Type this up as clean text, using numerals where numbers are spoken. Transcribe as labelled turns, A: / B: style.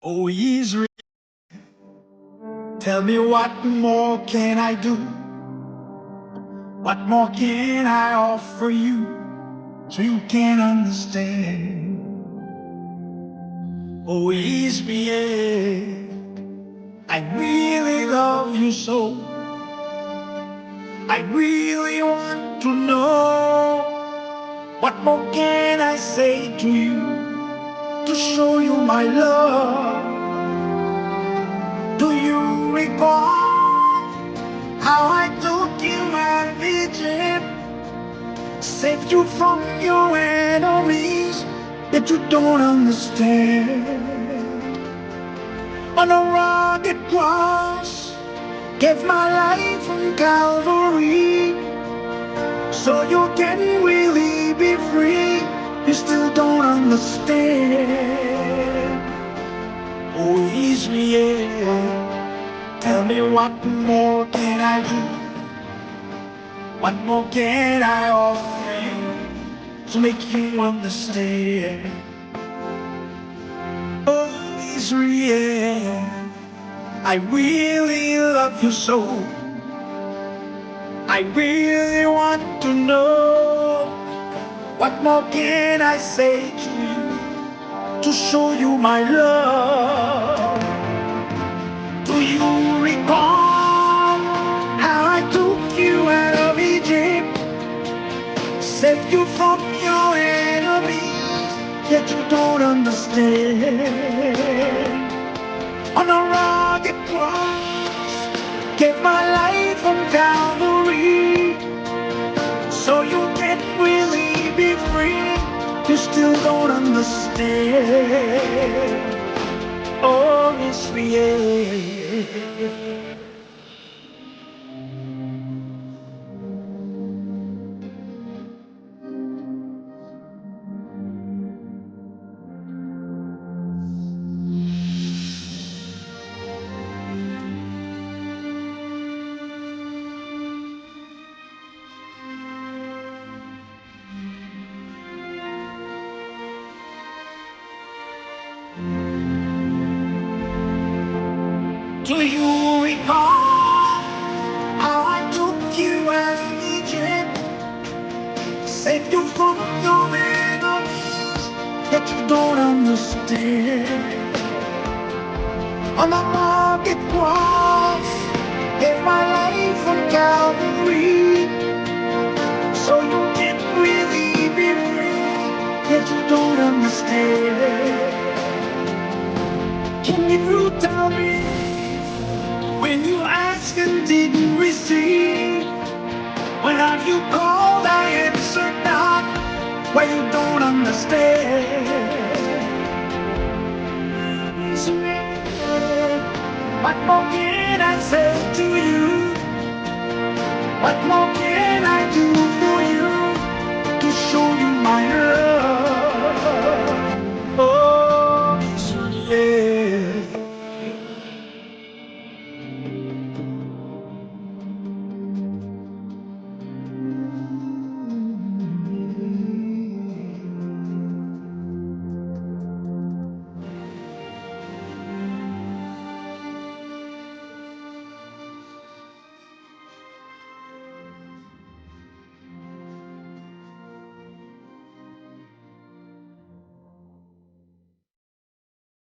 A: Oh Israel, tell me what more can I do? What more can I offer you so you can understand? Oh Israel, I really love you so. I really want to know what more can I say to you to show you my love. Do you recall how I took you out of Egypt, saved you from your enemies that you don't understand? On a rugged cross, gave my life on Calvary, so you can really be free. You still don't understand. Oh Israel, tell me what more can I do? What more can I offer you to make you understand? Oh Israel, I really love you so. I really want to know what more can I say to you to show you my love. Do you recall how I took you out of Egypt, saved you from your enemies, yet you don't understand? On a rugged cross, gave my life on Calvary, so you can really be free. You still don't understand. Oh, Israel. Do you recall how I took you out of Egypt, saved you from your enemies, yet you don't understand? On the rugged cross, gave my life on Calvary, so you can really be free, yet you don't understand. Can you tell me when you asked and didn't receive? When have you called, I answer not. Why you don't understand? What more can I say to you? What more can